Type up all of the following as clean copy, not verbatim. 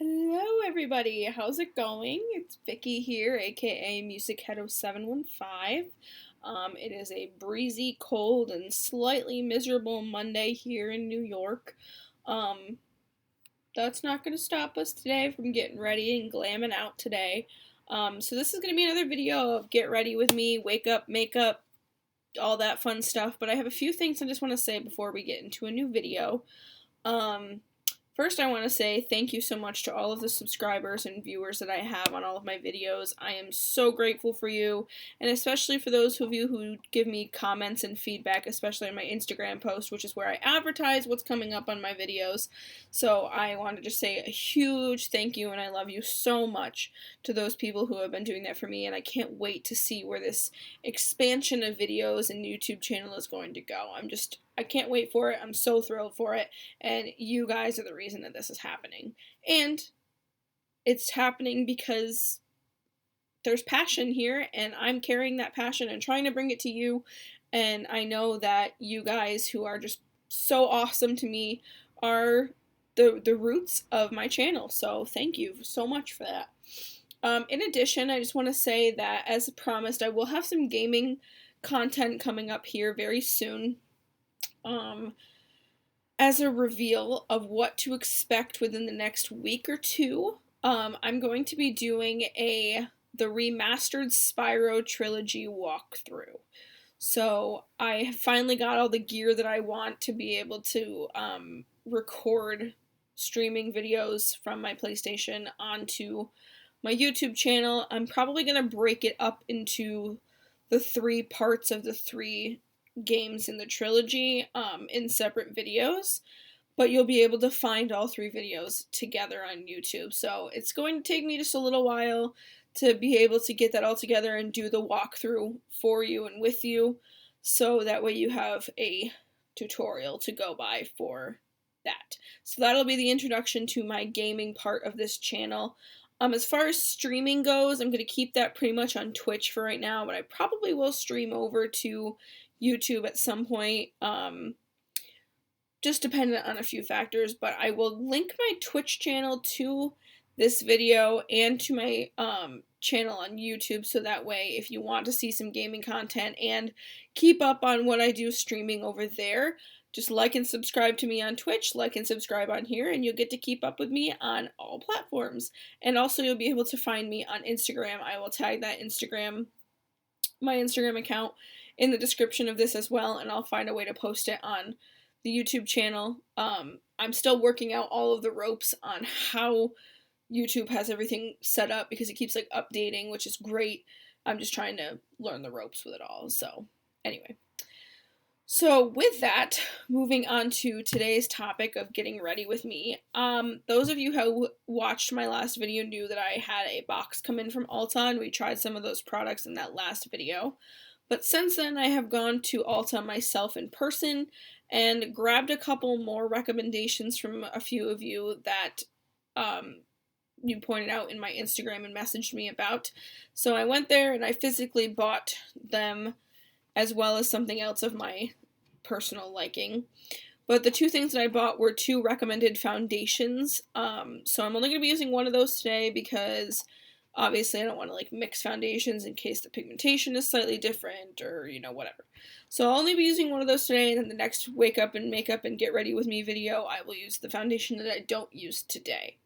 Hello everybody, how's it going? It's Vicky here, aka musichead 715. It is a breezy, cold, and slightly miserable Monday here in New York. Um, that's not going to stop us today from getting ready and glamming out today. So this is going to be another video of get ready with me, wake up, makeup, all that fun stuff, but I have a few things I just want to say before we get into a new video. First, I want to say thank you so much to all of the subscribers and viewers that I have on all of my videos. I am so grateful for you, and especially for those of you who give me comments and feedback, especially on my Instagram post, which is where I advertise what's coming up on my videos. So I want to just say a huge thank you, and I love you so much to those people who have been doing that for me, and I can't wait to see where this expansion of videos and YouTube channel is going to go. I can't wait for it. I'm so thrilled for it. And you guys are the reason that this is happening. And it's happening because there's passion here, and I'm carrying that passion and trying to bring it to you. And I know that you guys who are just so awesome to me are the roots of my channel. So thank you so much for that. In addition, I just want to say that, as promised, I will have some gaming content coming up here very soon. As a reveal of what to expect within the next week or two, I'm going to be doing the remastered Spyro trilogy walkthrough. So I finally got all the gear that I want to be able to record streaming videos from my PlayStation onto my YouTube channel. I'm probably going to break it up into the three parts of the three games in the trilogy in separate videos, but you'll be able to find all three videos together on YouTube. So it's going to take me just a little while to be able to get that all together and do the walkthrough for you and with you, so that way you have a tutorial to go by for that. So that'll be the introduction to my gaming part of this channel. As far as streaming goes, I'm going to keep that pretty much on Twitch for right now, but I probably will stream over to YouTube at some point, just dependent on a few factors, but I will link my Twitch channel to this video and to my channel on YouTube, so that way if you want to see some gaming content and keep up on what I do streaming over there, just like and subscribe to me on Twitch, like and subscribe on here, and you'll get to keep up with me on all platforms. And also you'll be able to find me on Instagram. I will tag that my Instagram account in the description of this as well, and I'll find a way to post it on the YouTube channel. I'm still working out all of the ropes on how YouTube has everything set up, because it keeps like updating, which is great. I'm just trying to learn the ropes with it all. So anyway, so with that, moving on to today's topic of getting ready with me. Those of you who watched my last video knew that I had a box come in from Ulta, and we tried some of those products in that last video. But since then, I have gone to Ulta myself in person and grabbed a couple more recommendations from a few of you that you pointed out in my Instagram and messaged me about. So I went there and I physically bought them, as well as something else of my personal liking. But the two things that I bought were two recommended foundations. So I'm only going to be using one of those today, because obviously I don't want to like mix foundations in case the pigmentation is slightly different, or whatever. So I'll only be using one of those today, and then the next wake up and makeup and get ready with me video, I will use the foundation that I don't use today.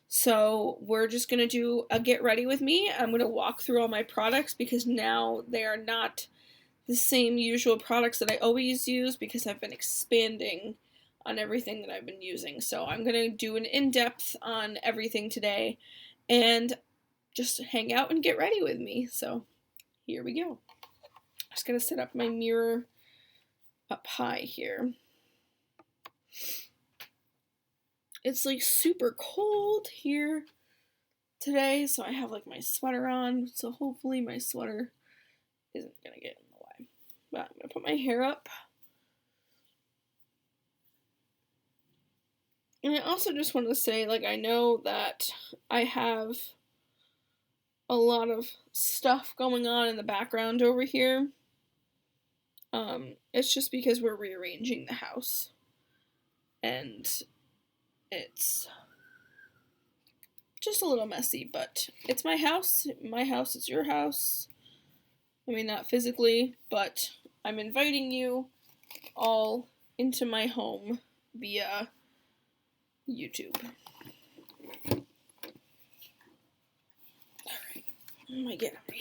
So we're just going to do a get ready with me. I'm going to walk through all my products, because now they are not the same usual products that I always use, because I've been expanding on everything that I've been using. So I'm going to do an in-depth on everything today, and just hang out and get ready with me. So here we go. I'm just going to set up my mirror up high here. It's like super cold here today, so I have like my sweater on, so hopefully my sweater isn't going to get in the way. But I'm going to put my hair up. And I also just want to say, like, I know that I have a lot of stuff going on in the background over here. It's just because we're rearranging the house. And it's just a little messy, but it's my house. My house is your house. I mean, not physically, but I'm inviting you all into my home via YouTube. Alright, I'm gonna get my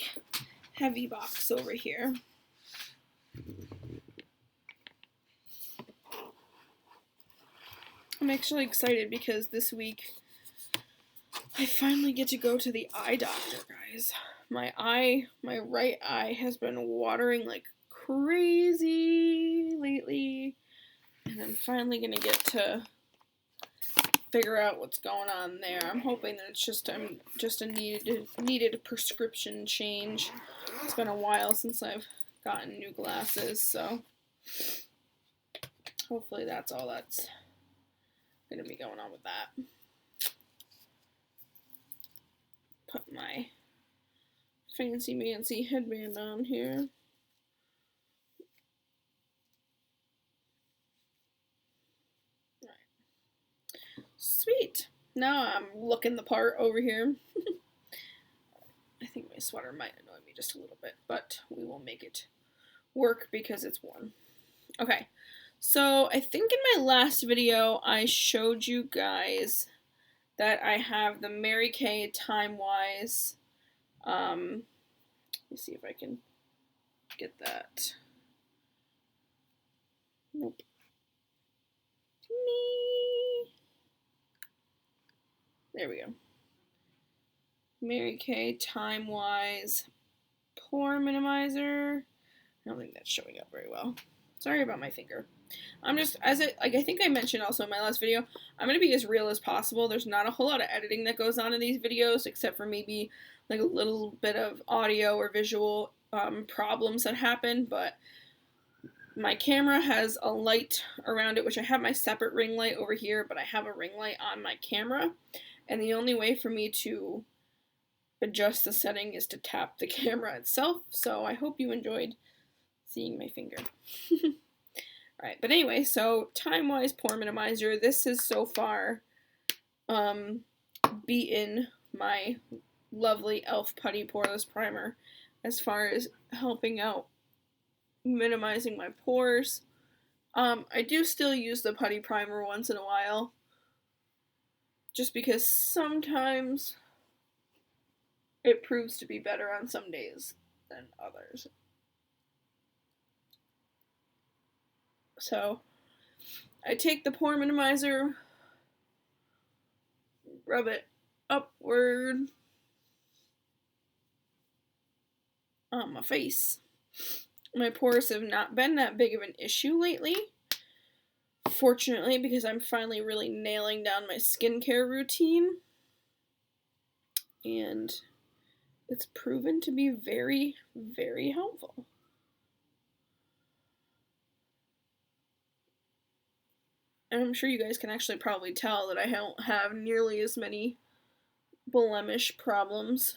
heavy box over here. I'm actually excited because this week I finally get to go to the eye doctor, guys. My right eye has been watering like crazy lately, and I'm finally gonna get to figure out what's going on there. I'm hoping that it's just a needed prescription change. It's been a while since I've gotten new glasses, so hopefully that's all that's gonna be going on with that. Put my fancy headband on here. Sweet. Now I'm looking the part over here. I think my sweater might annoy me just a little bit, but we will make it work because it's warm. Okay, so I think in my last video I showed you guys that I have the Mary Kay Time-Wise. Let me see if I can get that. Nope. Me. There we go. Mary Kay Time-Wise Pore Minimizer. I don't think that's showing up very well. Sorry about my finger. I'm just, I think I mentioned also in my last video, I'm going to be as real as possible. There's not a whole lot of editing that goes on in these videos, except for maybe like a little bit of audio or visual problems that happen, but my camera has a light around it, which I have my separate ring light over here, but I have a ring light on my camera, and the only way for me to adjust the setting is to tap the camera itself, so I hope you enjoyed seeing my finger. Alright, but anyway, so Time-Wise Pore Minimizer, this has so far beaten my lovely e.l.f. Putty Poreless Primer as far as helping out minimizing my pores. I do still use the Putty Primer once in a while, just because sometimes it proves to be better on some days than others. So, I take the pore minimizer, rub it upward on my face. My pores have not been that big of an issue lately, fortunately, because I'm finally really nailing down my skincare routine, and it's proven to be very, very helpful. And I'm sure you guys can actually probably tell that I don't have nearly as many blemish problems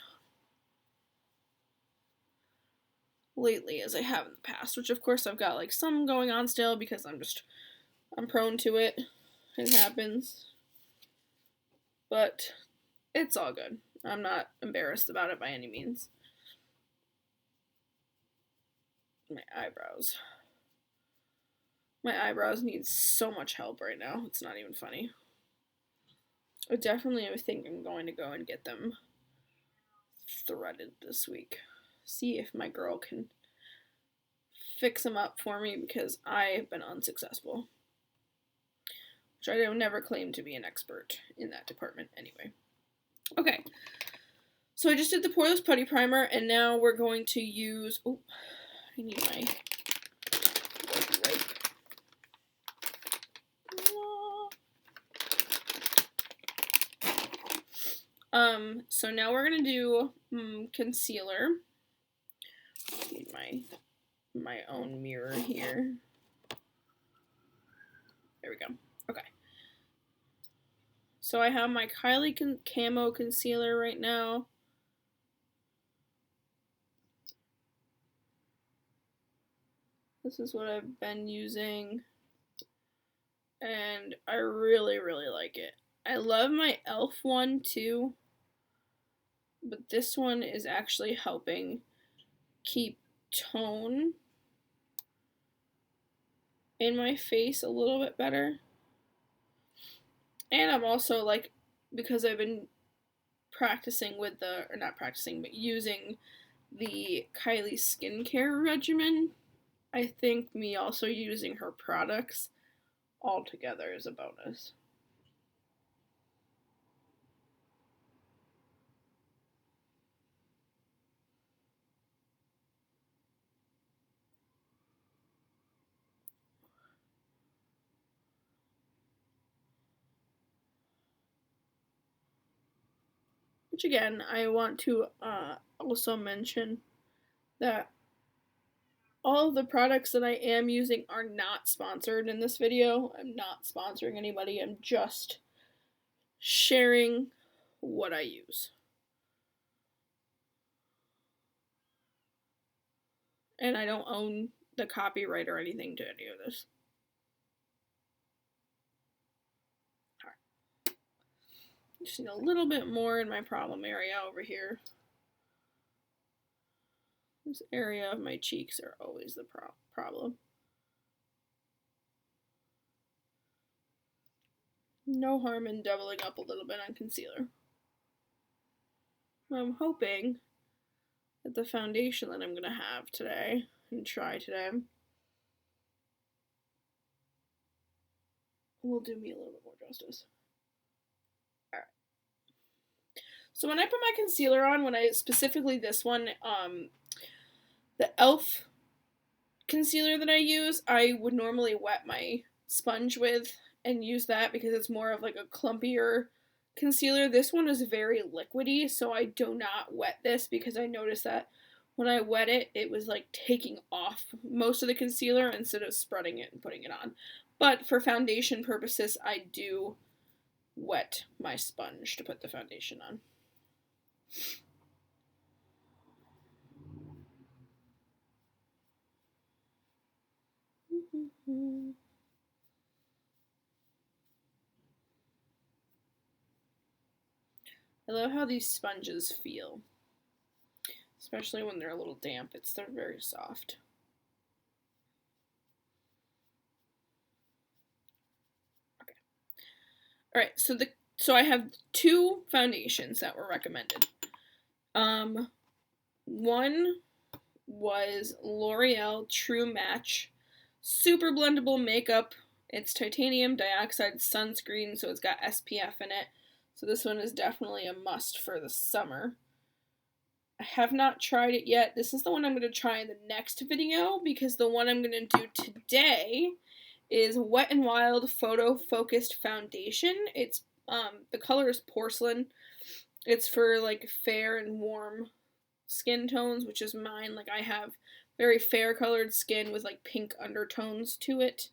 lately as I have in the past, which of course I've got like some going on still because I'm prone to it. It happens. But it's all good. I'm not embarrassed about it by any means. My eyebrows. My eyebrows need so much help right now. It's not even funny. I definitely think I'm going to go and get them threaded this week. See if my girl can fix them up for me because I have been unsuccessful. Which I don't never claim to be an expert in that department anyway. Okay. So I just did the Poreless Putty Primer, and now we're going to use... Oh, I need my wipe. So now we're going to do concealer. I need my own mirror here. There we go. Okay. So I have my Kylie Camo concealer right now. This is what I've been using, and I really, really like it. I love my e.l.f. one too. but this one is actually helping keep tone in my face a little bit better. And I'm also like, because I've been practicing with the, or not practicing, but using the Kylie skincare regimen, I think me also using her products all together is a bonus. Which again, I want to also mention that all of the products that I am using are not sponsored in this video. I'm not sponsoring anybody. I'm just sharing what I use. And I don't own the copyright or anything to any of this. Just need a little bit more in my problem area over here. This area of my cheeks are always the problem. No harm in doubling up a little bit on concealer. I'm hoping that the foundation that I'm going to have today and try today will do me a little bit more justice. Alright. So when I put my concealer on, specifically this one, the e.l.f. concealer that I use, I would normally wet my sponge with and use that because it's more of like a clumpier concealer. This one is very liquidy, so I do not wet this because I noticed that when I wet it, it was like taking off most of the concealer instead of spreading it and putting it on. But for foundation purposes, I do wet my sponge to put the foundation on. I love how these sponges feel, especially when they're a little damp. They're very soft. Okay. All right. So I have two foundations that were recommended. One was L'Oreal True Match Super Blendable Makeup. It's titanium dioxide sunscreen, so it's got SPF in it. So this one is definitely a must for the summer. I have not tried it yet. This is the one I'm going to try in the next video because the one I'm going to do today is Wet n Wild Photo Focused Foundation. It's the color is porcelain. It's for like fair and warm skin tones, which is mine. Like I have very fair colored skin with like pink undertones to it.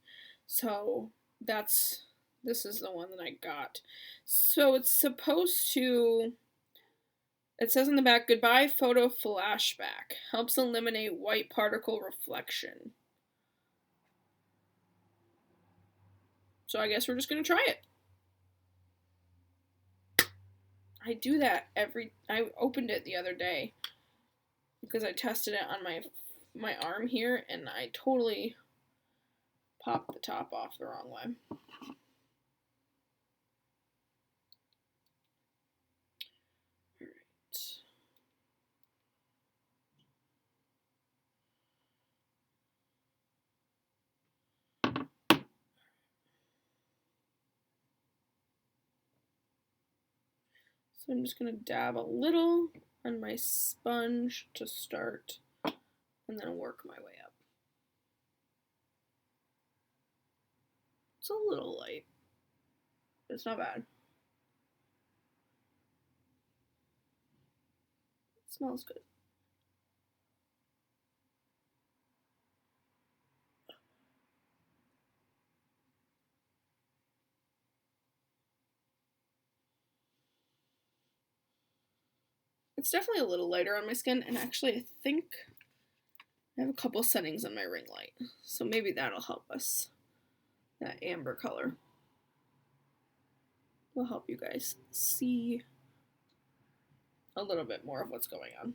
So this is the one that I got. So it's supposed to, it says in the back, goodbye photo flashback. Helps eliminate white particle reflection. So I guess we're just going to try it. I do that I opened it the other day because I tested it on my arm here and I totally popped the top off the wrong way. So I'm just going to dab a little on my sponge to start and then work my way up. It's a little light. It's not bad. It smells good. It's definitely a little lighter on my skin, and actually I think I have a couple settings on my ring light, so maybe that'll help us. That amber color will help you guys see a little bit more of what's going on.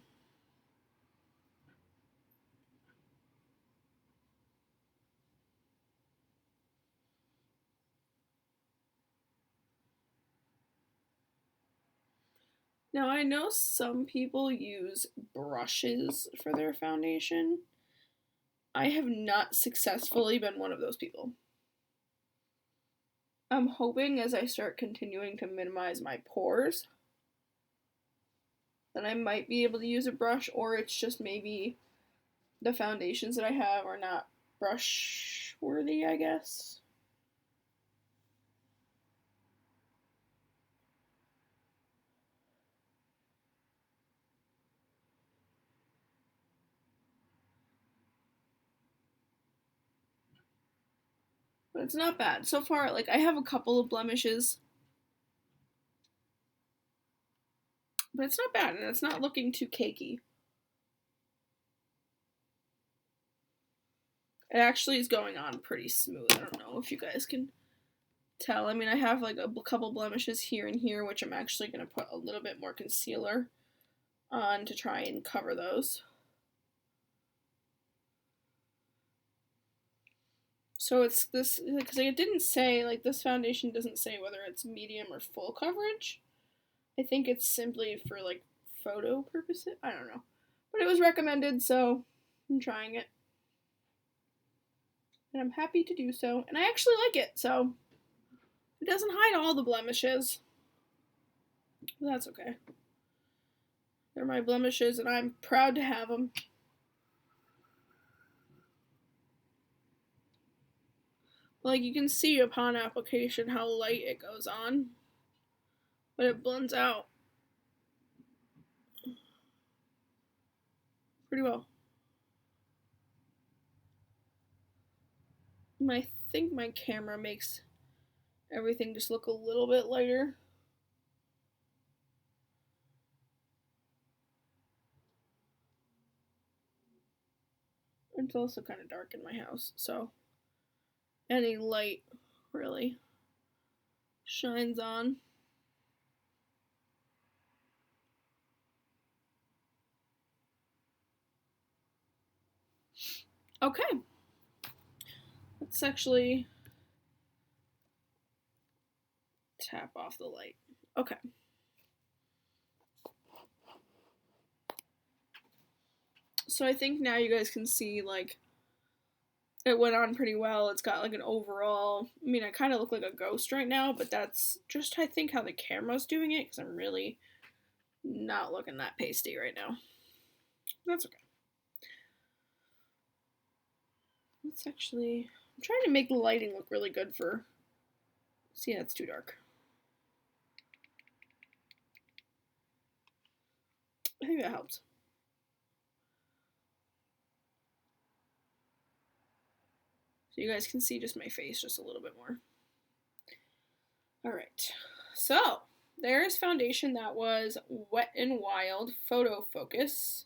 Now, I know some people use brushes for their foundation. I have not successfully been one of those people. I'm hoping as I start continuing to minimize my pores that I might be able to use a brush, or it's just maybe the foundations that I have are not brush worthy, I guess. But it's not bad. So far, like, I have a couple of blemishes. But it's not bad, and it's not looking too cakey. It actually is going on pretty smooth. I don't know if you guys can tell. I mean, I have like a couple blemishes here and here, which I'm actually going to put a little bit more concealer on to try and cover those. So it's this, because it didn't say, like, this foundation doesn't say whether it's medium or full coverage. I think it's simply for, like, photo purposes. I don't know. But it was recommended, so I'm trying it. And I'm happy to do so. And I actually like it, so it doesn't hide all the blemishes. But that's okay. They're my blemishes, and I'm proud to have them. Like, you can see upon application how light it goes on, but it blends out pretty well. I think my camera makes everything just look a little bit lighter. It's also kind of dark in my house, so any light really shines on. Okay. Let's actually tap off the light. Okay. So I think now you guys can see, like, it went on pretty well. It's got, like, an overall, I mean, I kind of look like a ghost right now, but that's just, I think, how the camera's doing it, because I'm really not looking that pasty right now. That's okay. Let's actually, I'm trying to make the lighting look really good for, see, that's too dark. I think that helps. So you guys can see just my face just a little bit more. Alright, so there's foundation that was Wet n Wild Photo Focus.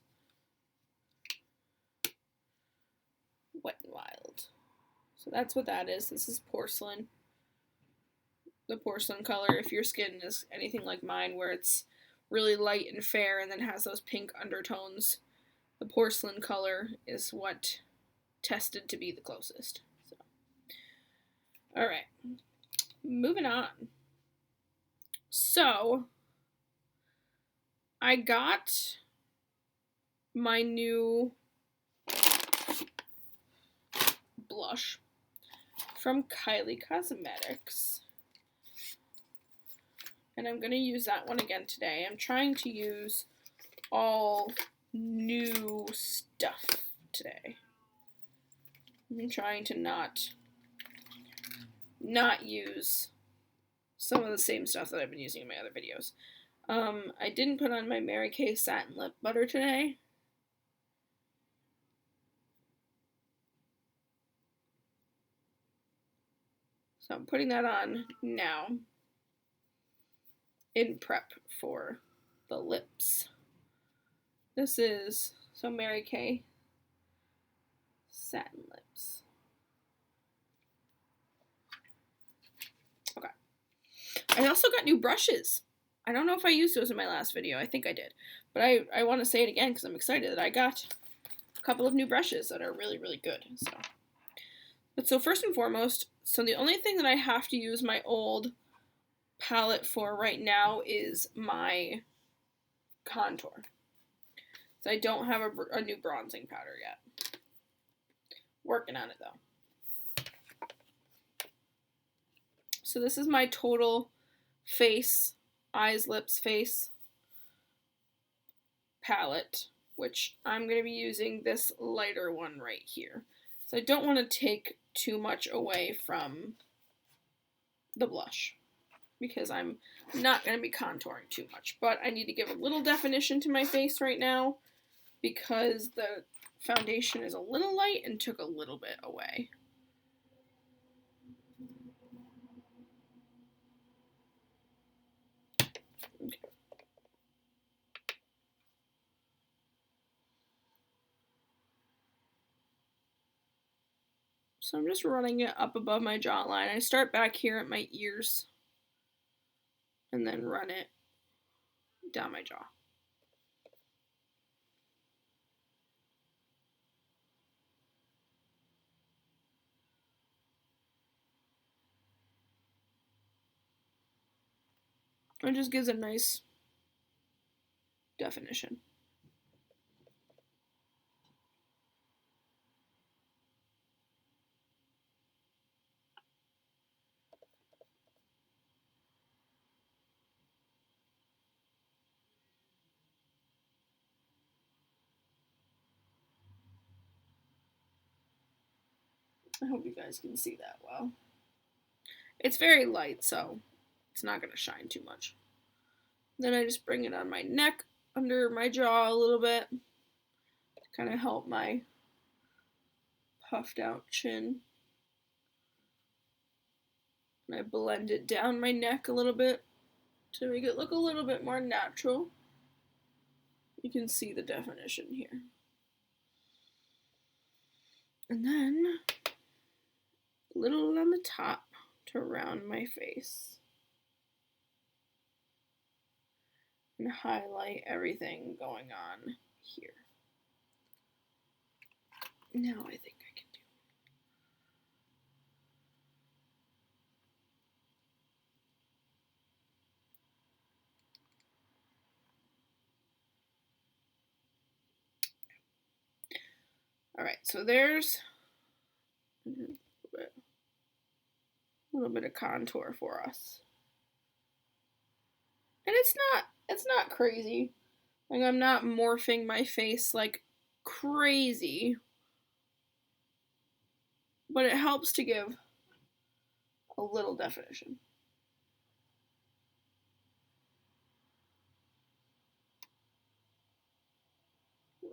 Wet n Wild. So that's what that is. This is porcelain. The porcelain color, if your skin is anything like mine, where it's really light and fair and then has those pink undertones, the porcelain color is what tested to be the closest. So, alright, moving on. So, I got my new blush from Kylie Cosmetics. And I'm going to use that one again today. I'm trying to use all new stuff today. I'm trying to not use some of the same stuff that I've been using in my other videos. I didn't put on my Mary Kay Satin Lip Butter today. So I'm putting that on now in prep for the lips. This is, so Mary Kay Satin Lips. Okay. I also got new brushes. I don't know if I used those in my last video. I think I did. But I want to say it again because I'm excited that I got a couple of new brushes that are really, really good. So first and foremost, so the only thing that I have to use my old palette for right now is my contour. So I don't have a new bronzing powder yet. Working on it though. So this is my total face, eyes, lips, face palette, which I'm going to be using this lighter one right here. So I don't want to take too much away from the blush because I'm not going to be contouring too much, but I need to give a little definition to my face right now because the foundation is a little light and took a little bit away. Okay. So I'm just running it up above my jawline. I start back here at my ears and then run it down my jaw. It just gives a nice definition. I hope you guys can see that well. It's very light, so it's not going to shine too much. Then I just bring it on my neck, under my jaw a little bit, to kind of help my puffed out chin. And I blend it down my neck a little bit to make it look a little bit more natural. You can see the definition here. And then a little on the top to round my face. And highlight everything going on here. Now I think I can do it. Alright, so there's a little bit of contour for us. And it's not crazy. Like, I'm not morphing my face like crazy. But it helps to give a little definition.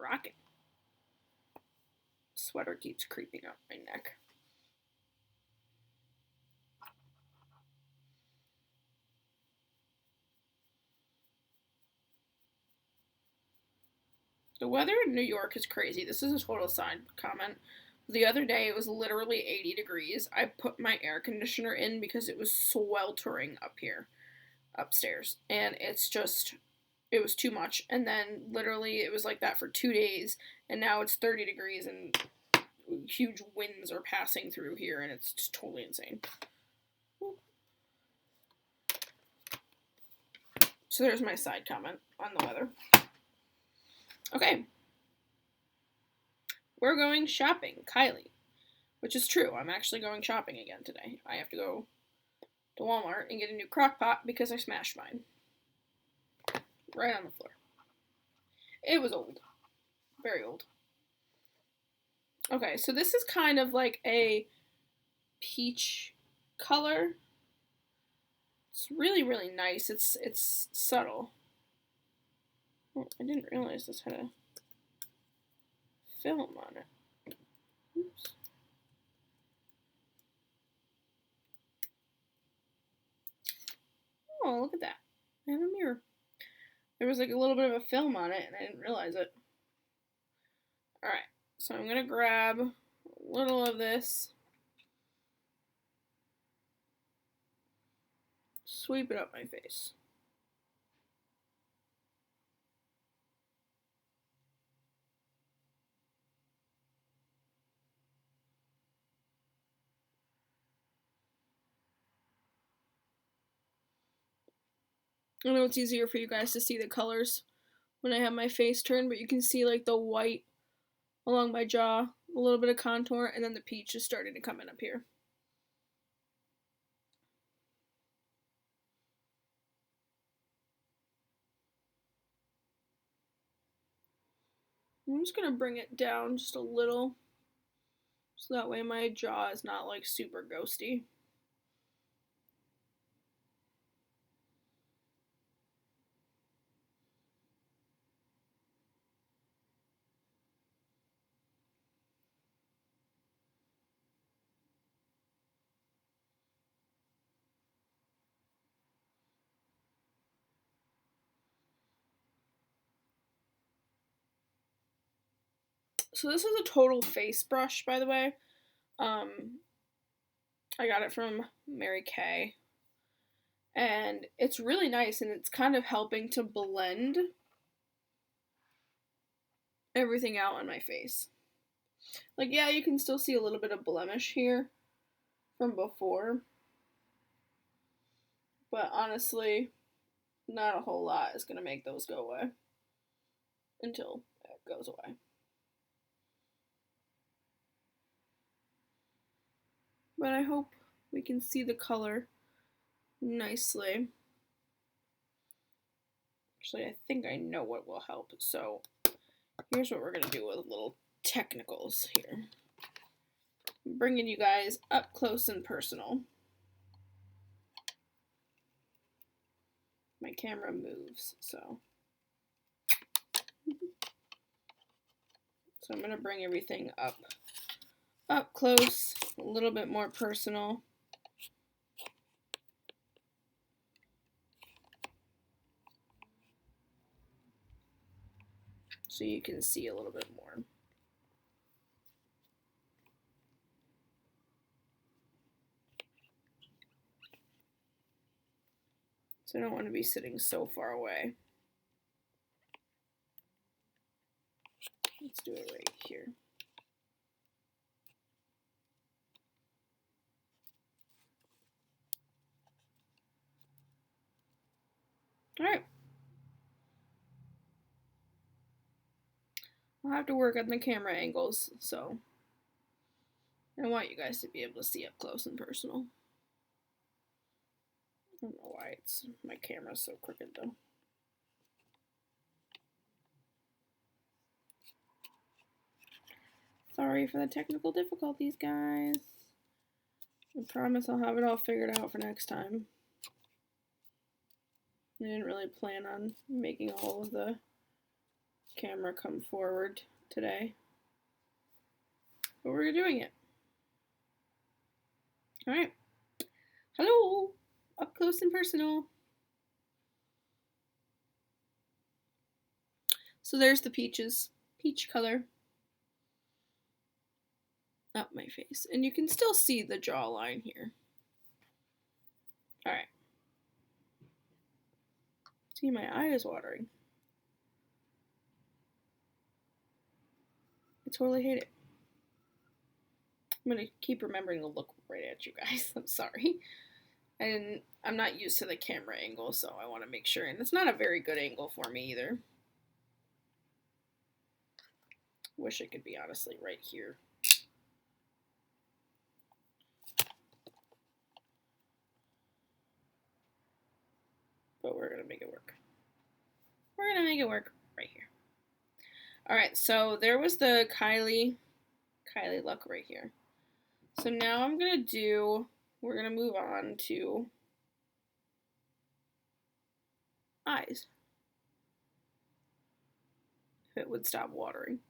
Rockin'. Sweater keeps creeping up my neck. The weather in New York is crazy. This is a total side comment. The other day, it was literally 80 degrees. I put my air conditioner in because it was sweltering up here, upstairs. And it was too much. And then literally it was like that for 2 days. And now it's 30 degrees and huge winds are passing through here. And it's just totally insane. So there's my side comment on the weather. Okay. We're going shopping, Kylie. Which is true. I'm actually going shopping again today. I have to go to Walmart and get a new crock pot because I smashed mine. Right on the floor. It was old. Very old. Okay, so this is kind of like a peach color. It's really, really nice. It's subtle. Oh, I didn't realize this had a film on it. Oops. Oh, look at that. I have a mirror. There was like a little bit of a film on it and I didn't realize it. Alright, so I'm going to grab a little of this. Sweep it up my face. I know it's easier for you guys to see the colors when I have my face turned, but you can see like the white along my jaw, a little bit of contour, and then the peach is starting to come in up here. I'm just going to bring it down just a little, so that way my jaw is not like super ghosty. So this is a total face brush, by the way. I got it from Mary Kay. And it's really nice, and it's kind of helping to blend everything out on my face. Like, yeah, you can still see a little bit of blemish here from before. But honestly, not a whole lot is going to make those go away until it goes away. But I hope we can see the color nicely. Actually, I think I know what will help. So here's what we're going to do with little technicals here. I'm bringing you guys up close and personal. My camera moves, so I'm going to bring everything up close, a little bit more personal. So you can see a little bit more. So I don't want to be sitting so far away. Let's do it right here. All right. I'll have to work on the camera angles, so I want you guys to be able to see up close and personal. I don't know why my camera's so crooked though. Sorry for the technical difficulties, guys. I promise I'll have it all figured out for next time. I didn't really plan on making all of the camera come forward today, but we're doing it. All right. Hello, up close and personal. So there's the peach color up my face, and you can still see the jawline here. All right. See, my eye is watering. I totally hate it. I'm gonna keep remembering to look right at you guys. I'm sorry. I'm not used to the camera angle, so I want to make sure. And it's not a very good angle for me either. Wish it could be honestly right here. But we're gonna make it work. We're gonna make it work right here. All right, so there was the Kylie look right here. So now we're gonna move on to eyes. If it would stop watering,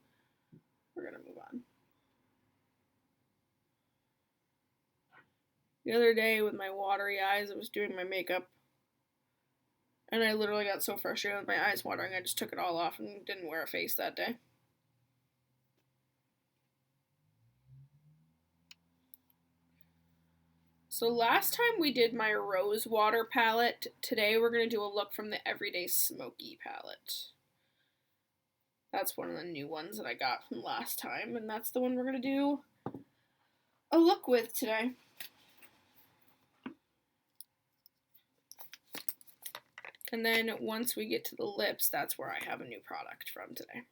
we're gonna move on. The other day with my watery eyes, I was doing my makeup, and I literally got so frustrated with my eyes watering, I just took it all off and didn't wear a face that day. So last time we did my Rose Water palette. Today we're going to do a look from the Everyday Smoky palette. That's one of the new ones that I got from last time, and that's the one we're going to do a look with today. And then once we get to the lips, that's where I have a new product from today.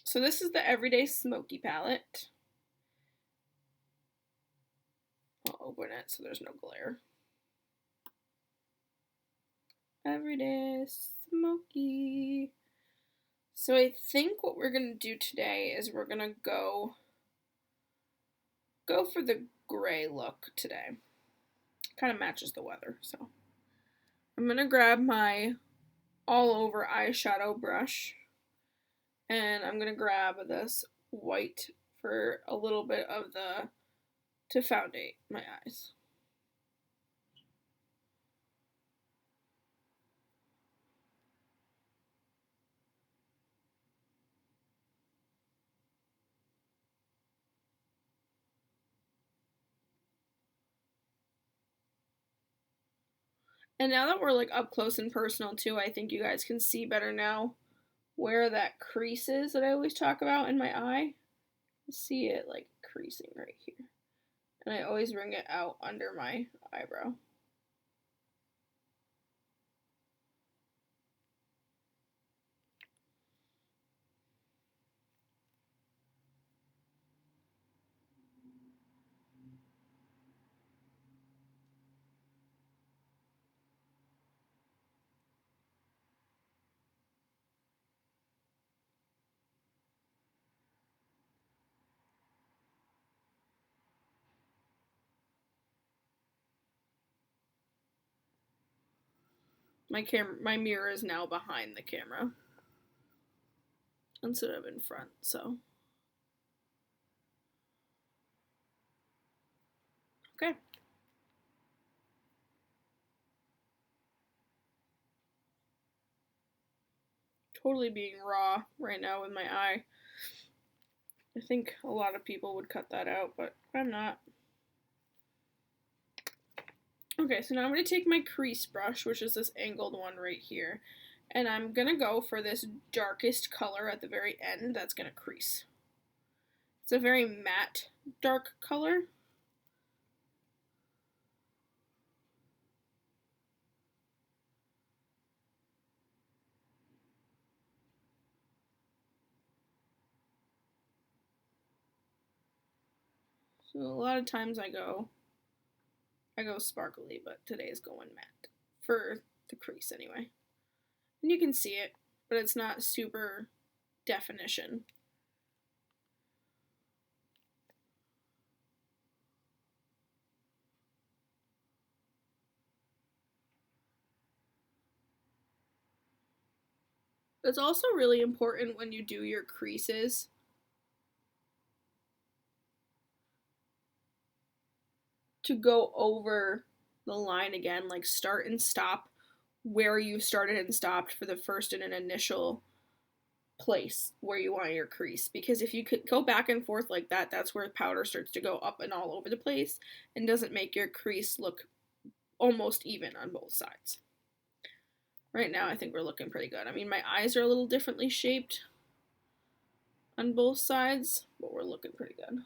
So this is the Everyday Smoky palette. I'll open it so there's no glare. Everyday Smoky. So I think what we're going to do today is we're going to go for the gray look today. Kind of matches the weather, so. I'm going to grab my all over eyeshadow brush, and I'm going to grab this white for a little bit of to foundate my eyes. And now that we're like up close and personal too, I think you guys can see better now where that crease is that I always talk about in my eye. See it like creasing right here. And I always bring it out under my eyebrow. My mirror is now behind the camera instead of in front, so. Okay. Totally being raw right now with my eye. I think a lot of people would cut that out, but I'm not. Okay, so now I'm going to take my crease brush, which is this angled one right here, and I'm going to go for this darkest color at the very end that's going to crease. It's a very matte, dark color. So a lot of times I go sparkly, but today's going matte for the crease anyway. And you can see it, but it's not super definition. It's also really important when you do your creases to go over the line again, like start and stop where you started and stopped for the first and an initial place where you want your crease. Because if you could go back and forth like that, that's where powder starts to go up and all over the place and doesn't make your crease look almost even on both sides. Right now, I think we're looking pretty good. I mean, my eyes are a little differently shaped on both sides, but we're looking pretty good.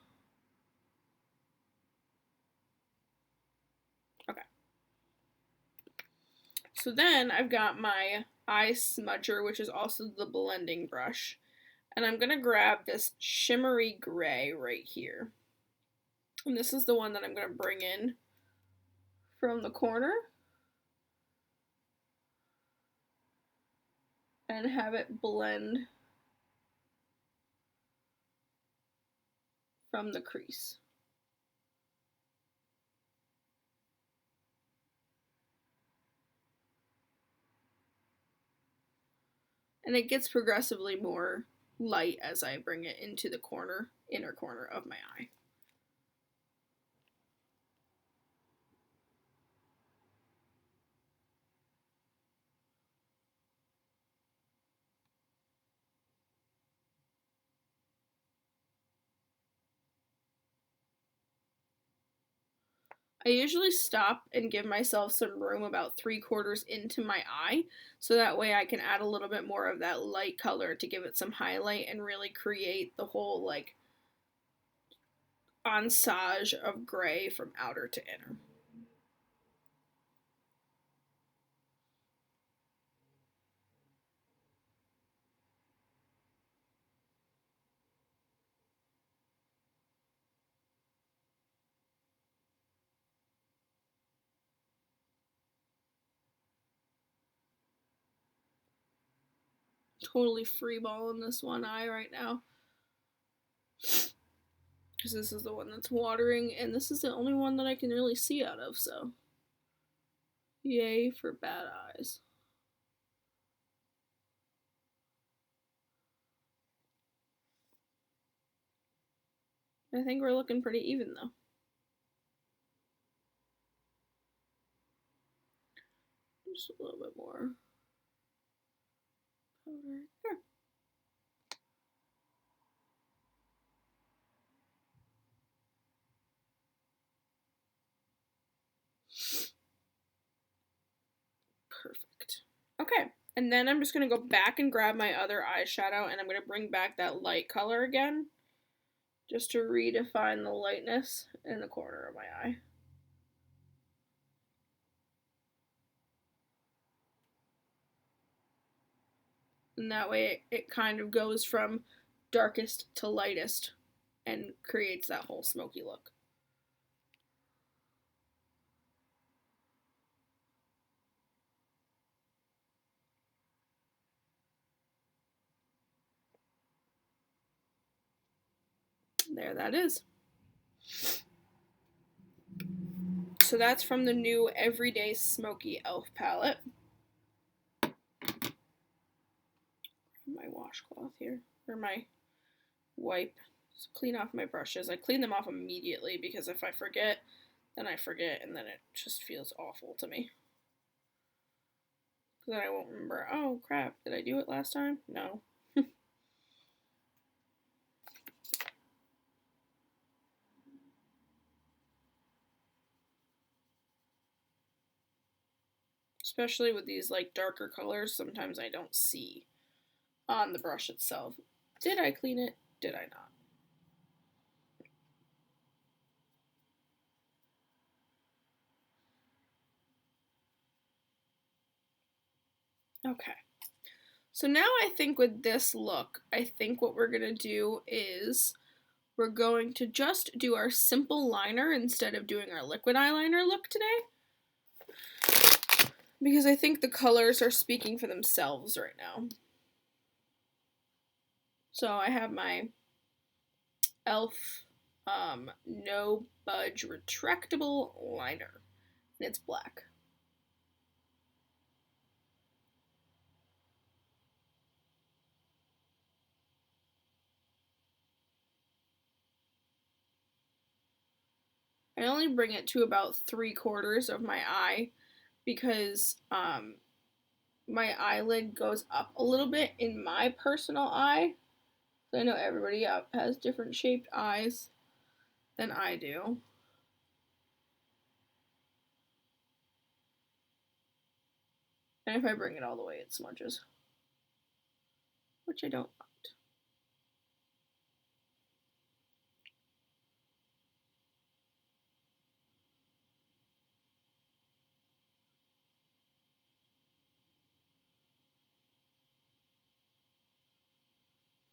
Okay. So then I've got my eye smudger, which is also the blending brush. And I'm going to grab this shimmery gray right here. And this is the one that I'm going to bring in from the corner and have it blend from the crease. And it gets progressively more light as I bring it into the inner corner of my eye. I usually stop and give myself some room about 3/4 into my eye, so that way I can add a little bit more of that light color to give it some highlight and really create the whole like ensemble of gray from outer to inner. totally freeballing this one eye right now. Because this is the one that's watering, and this is the only one that I can really see out of, so. Yay for bad eyes. I think we're looking pretty even, though. Just a little bit more powder. There. Perfect. Okay, and then I'm just going to go back and grab my other eyeshadow, and I'm going to bring back that light color again, just to redefine the lightness in the corner of my eye. And that way it kind of goes from darkest to lightest and creates that whole smoky look. There that is. So that's from the new Everyday Smoky e.l.f. palette. My washcloth here, or my wipe. Just clean off my brushes. I clean them off immediately because if I forget, then I forget, and then it just feels awful to me. Then I won't remember, oh crap, did I do it last time? No. Especially with these like darker colors, sometimes I don't see on the brush itself. Did I clean it? Did I not? Okay. So now I think with this look, I think what we're going to do is we're going to just do our simple liner instead of doing our liquid eyeliner look today. Because I think the colors are speaking for themselves right now. So I have my e.l.f. No Budge Retractable Liner. And it's black. I only bring it to about 3/4 of my eye because my eyelid goes up a little bit in my personal eye. So I know everybody up has different shaped eyes than I do. And if I bring it all the way, it smudges. Which I don't want.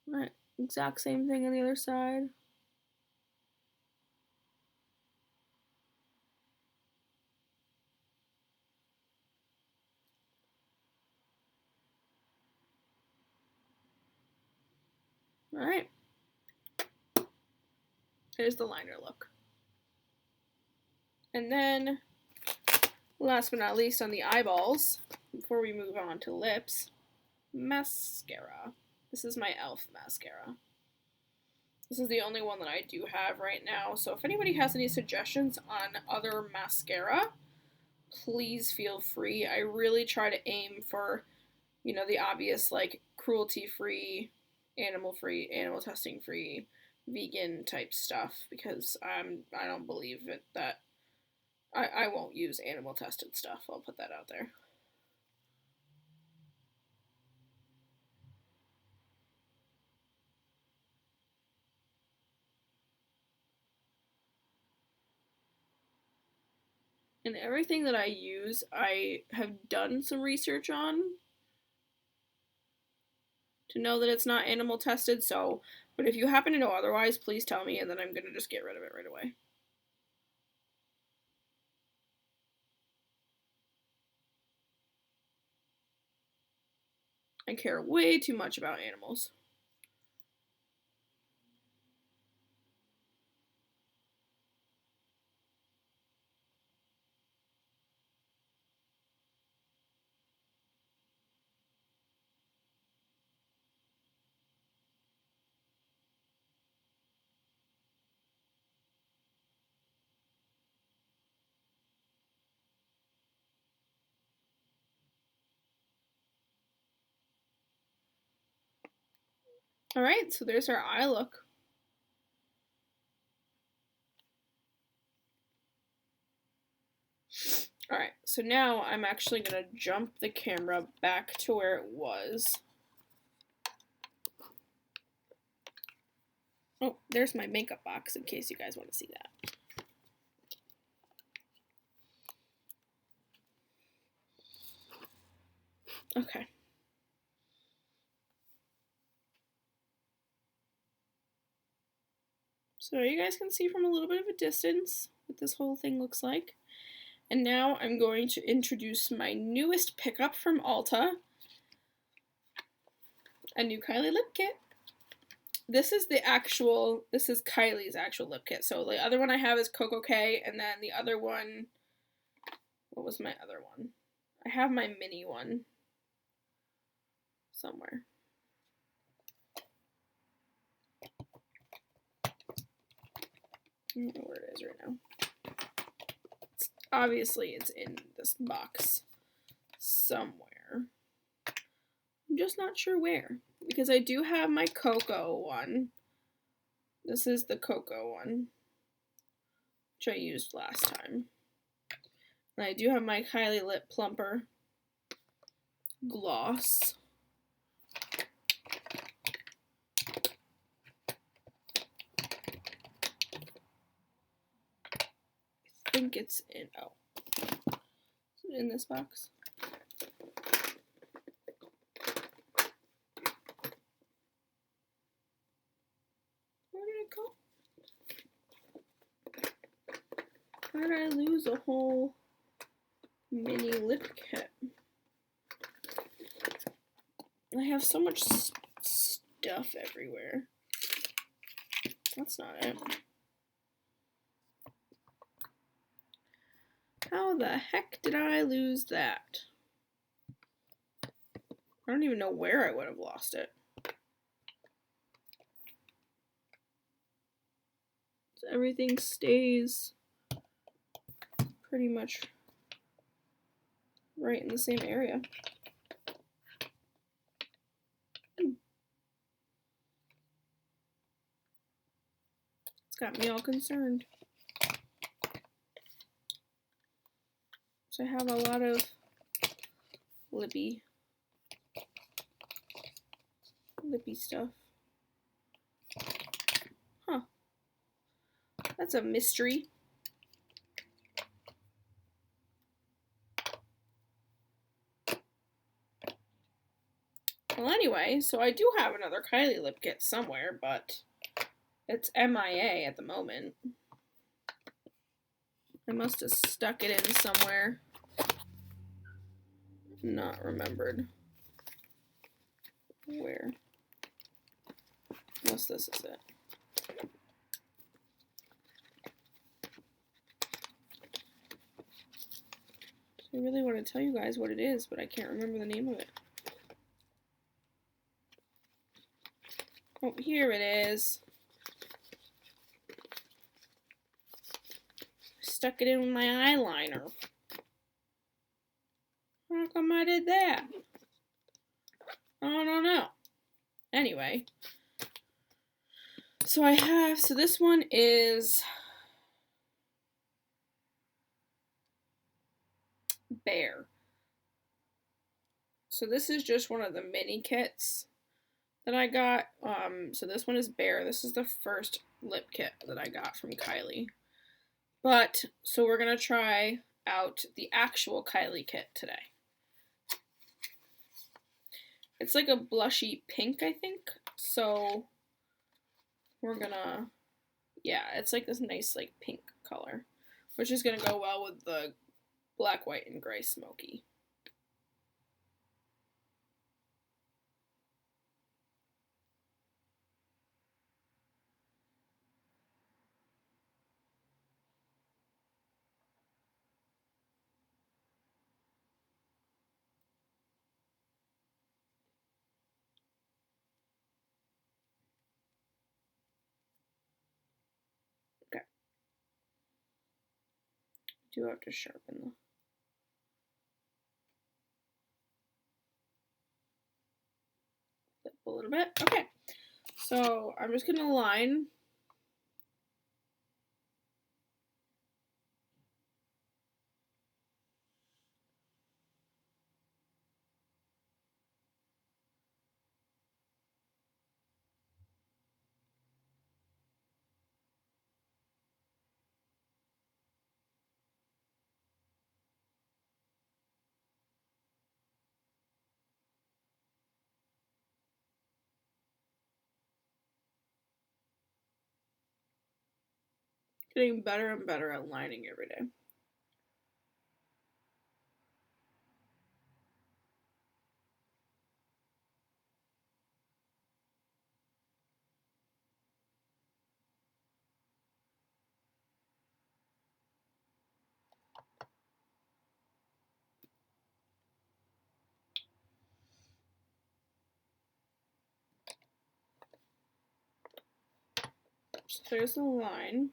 Right, exact same thing on the other side. Alright. There's the liner look. And then, last but not least on the eyeballs, before we move on to lips, mascara. This is my e.l.f. mascara. This is the only one that I do have right now, so if anybody has any suggestions on other mascara, please feel free. I really try to aim for, you know, the obvious, like, cruelty-free, animal-free, animal testing-free, vegan type stuff, because I don't believe that I won't use animal tested stuff. I'll put that out there. And everything that I use, I have done some research on to know that it's not animal tested, so, but if you happen to know otherwise, please tell me, and then I'm going to just get rid of it right away. I care way too much about animals. Alright, so there's our eye look. Alright, so now I'm actually going to jump the camera back to where it was. Oh, there's my makeup box in case you guys want to see that. Okay. So you guys can see from a little bit of a distance what this whole thing looks like. And now I'm going to introduce my newest pickup from Ulta, a new Kylie Lip Kit. This is Kylie's actual lip kit. So the other one I have is Coco K, and then the other one, what was my other one? I have my mini one somewhere. I don't know where it is right now. Obviously, it's in this box somewhere. I'm just not sure where, because I do have my Coco one. This is the Coco one, which I used last time. And I do have my Kylie Lip Plumper gloss. I think it's in, oh, is it in this box? Where did it go? How did I lose a whole mini lip kit? I have so much stuff everywhere. That's not it. How the heck did I lose that? I don't even know where I would have lost it. So everything stays pretty much right in the same area. It's got me all concerned. So I have a lot of lippy stuff. Huh. That's a mystery. Well, anyway, so I do have another Kylie Lip Kit somewhere, but it's MIA at the moment. I must have stuck it in somewhere. Not remembered where. Unless this is it. I really want to tell you guys what it is, but I can't remember the name of it. Oh, here it is. Stuck it in with my eyeliner. How come I did that? I don't know. Anyway. So this one is Bear. So this is just one of the mini kits that I got. So this one is Bear. This is the first lip kit that I got from Kylie. But, so we're going to try out the actual Kylie kit today. It's like a blushy pink, I think. So, we're gonna, yeah, it's like this nice like pink color, which is gonna go well with the black, white, and gray smoky. Do have to sharpen the lip a little bit. Okay, so I'm just gonna line. Getting better and better at lining every day. So there's the line.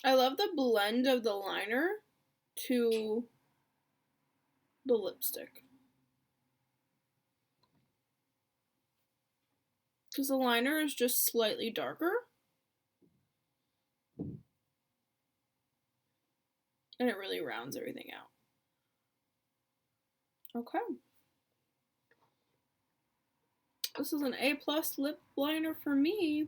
I love the blend of the liner to the lipstick. Because the liner is just slightly darker. And it really rounds everything out. Okay. This is an A+ lip liner for me.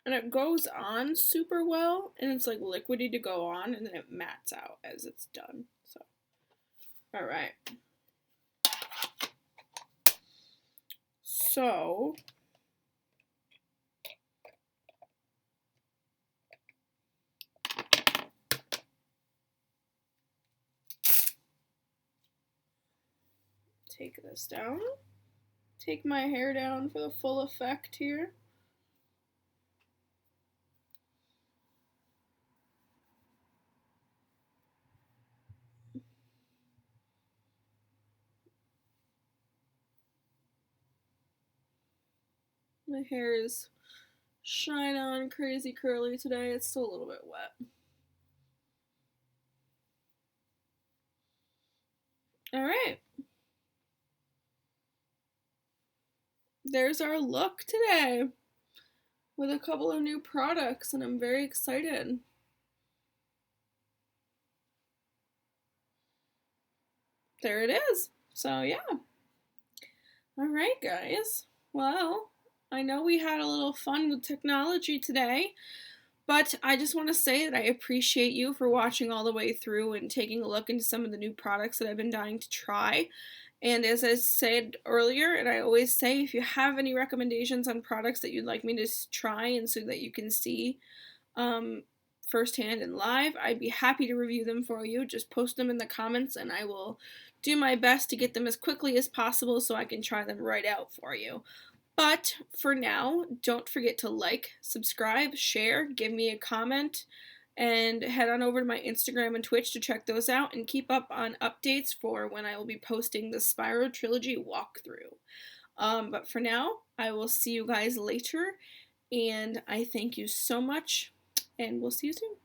And it goes on super well, and it's like liquidy to go on, and then it mattes out as it's done. So, all right. So, take this down. Take my hair down for the full effect here. My hair is shine on crazy curly today. It's still a little bit wet. All right. There's our look today with a couple of new products, and I'm very excited. There it is. So, yeah. All right, guys. Well, I know we had a little fun with technology today, but I just want to say that I appreciate you for watching all the way through and taking a look into some of the new products that I've been dying to try. And as I said earlier, and I always say, if you have any recommendations on products that you'd like me to try and so that you can see firsthand and live, I'd be happy to review them for you. Just post them in the comments and I will do my best to get them as quickly as possible so I can try them right out for you. But for now, don't forget to like, subscribe, share, give me a comment, and head on over to my Instagram and Twitch to check those out and keep up on updates for when I will be posting the Spyro Trilogy walkthrough. But for now, I will see you guys later, and I thank you so much, and we'll see you soon.